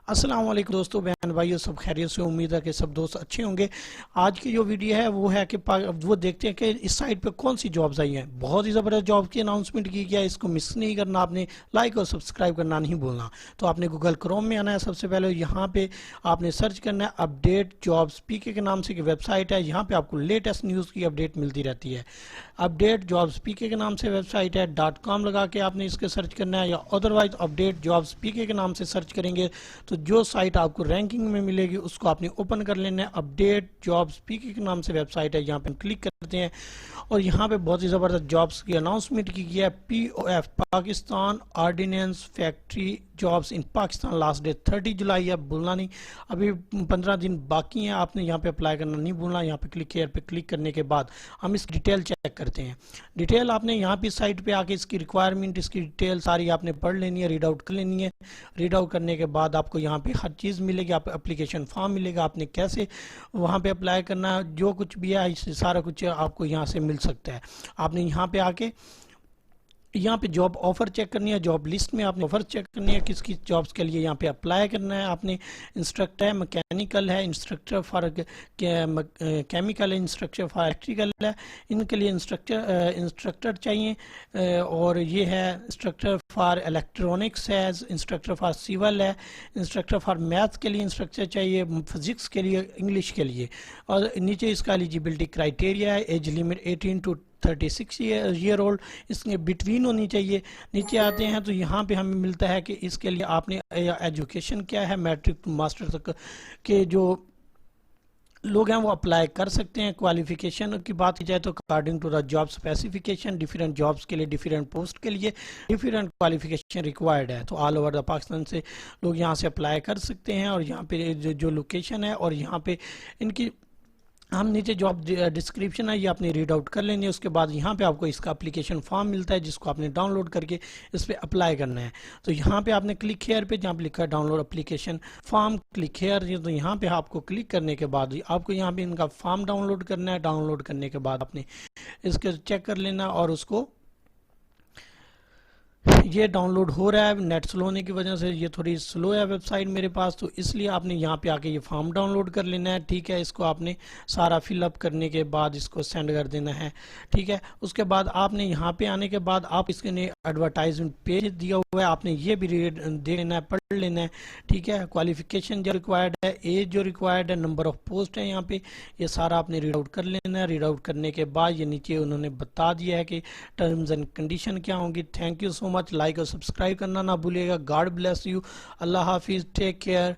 अस्सलाम वालेकुम दोस्तों, बहन भाइयों, सब खैरियत से। उम्मीद है कि सब दोस्त अच्छे होंगे। आज की जो वीडियो है वो है कि वो देखते हैं कि इस साइट पे कौन सी जॉब्स आई हैं। बहुत ही ज़बरदस्त जॉब की अनाउंसमेंट की गया है, इसको मिस नहीं करना। आपने लाइक और सब्सक्राइब करना नहीं भूलना। तो आपने गूगल क्रोम में आना है। सबसे पहले यहाँ पे आपने सर्च करना है अपडेट जॉब्स पीके के नाम से की वेबसाइट है। यहाँ पे आपको लेटेस्ट न्यूज़ की अपडेट मिलती रहती है। अपडेट जॉब्स पीके के नाम से वेबसाइट है। .com लगा के आपने इसके सर्च करना है, या अदरवाइज अपडेट जॉब्स पीके के नाम से सर्च करेंगे तो जो साइट आपको रैंकिंग में मिलेगी उसको आपने ओपन कर लेना है। अपडेट जॉब्स पीके के नाम से वेबसाइट है, यहाँ पे क्लिक करते हैं और यहाँ पे बहुत ही ज़बरदस्त जॉब्स की अनाउंसमेंट की गई है। POF Pakistan ordnance factory jobs in Pakistan, last date 30 जुलाई है, भूलना नहीं। अभी 15 दिन बाकी हैं, आपने यहाँ पे अप्लाई करना नहीं भूलना। यहाँ पे क्लिक हेयर पे क्लिक करने के बाद हम इसकी डिटेल चेक करते हैं। डिटेल आपने यहाँ पे साइट पे आके इसकी रिक्वायरमेंट, इसकी डिटेल सारी आपने पढ़ लेनी है, रीड आउट कर लेनी है। रीड आउट करने के बाद आपको यहाँ पे हर चीज़ मिलेगी। आप एप्लीकेशन फॉर्म मिलेगा, आपने कैसे वहाँ पे अप्लाई करना है, जो कुछ भी है सारा कुछ आपको यहाँ से मिल सकता है। आपने यहाँ पे आके यहाँ पे जॉब ऑफर चेक करनी है। जॉब लिस्ट में आपने ऑफर चेक करनी है किस किस जॉब्स के लिए यहाँ पे अप्लाई करना है। आपने इंस्ट्रक्टर है, मैकेनिकल है, इंस्ट्रक्टर फॉर केमिकल है, इंस्ट्रक्टर फॉर इलेक्ट्रिकल है, इनके लिए इंस्ट्रक्टर चाहिए। और ये है इंस्ट्रक्टर फॉर इलेक्ट्रॉनिक्स है, इंस्ट्रक्टर फॉर सिविल है, इंस्ट्रक्टर फॉर मैथ के लिए इंस्ट्रक्टर चाहिए, फिजिक्स के लिए, इंग्लिश के लिए। और नीचे इसका एलिजिबिलिटी क्राइटेरिया है, age limit 18 to 36 year old, इसके बिटवीन होनी चाहिए। नीचे आते हैं तो यहाँ पे हमें मिलता है कि इसके लिए आपने एजुकेशन क्या है, मैट्रिक टू मास्टर तक के जो लोग हैं वो अप्लाई कर सकते हैं। क्वालिफिकेशन की बात की जाए तो according to the job specification different jobs के लिए, डिफरेंट पोस्ट के लिए डिफरेंट क्वालिफिकेशन रिक्वायर्ड है। तो ऑल ओवर द पाकिस्तान से लोग यहाँ से अप्लाई कर सकते हैं। और यहाँ पे जो लोकेशन है और यहाँ पे इनकी हम नीचे जॉब डिस्क्रिप्शन है, ये आपने रीड आउट कर लेनी है। उसके बाद यहाँ पे आपको इसका एप्लीकेशन फॉर्म मिलता है जिसको आपने डाउनलोड करके इस पर अप्लाई करना है। तो यहाँ पे आपने क्लिक हेयर पे जहाँ पे लिखा है download application form, click here, तो यहाँ पे आपको क्लिक करने के बाद आपको यहाँ पे इनका फॉर्म डाउनलोड करना है। डाउनलोड करने के बाद आपने इसके चेक कर लेना और उसको, ये डाउनलोड हो रहा है। नेट स्लो होने की वजह से ये थोड़ी स्लो है वेबसाइट मेरे पास, तो इसलिए आपने यहाँ पे आके ये फॉर्म डाउनलोड कर लेना है। ठीक है, इसको आपने सारा फिलअप करने के बाद इसको सेंड कर देना है। ठीक है, उसके बाद आपने यहाँ पे आने के बाद आप इसके लिए एडवर्टाइजमेंट पेज दिया हुआ है, आपने ये भी दे लेना है, पढ़ लेना है। ठीक है, क्वालिफिकेशन जो रिक्वायर्ड है, एज जो रिक्वायर्ड है, नंबर ऑफ पोस्ट है यहाँ पे, ये सारा आपने रीड आउट कर लेना है। रीड आउट करने के बाद ये नीचे उन्होंने बता दिया है कि टर्म्स एंड कंडीशन क्या होंगी। Thank you so much. Like और सब्सक्राइब करना ना भूलिएगा। God bless you. अल्लाह हाफिज, टेक केयर।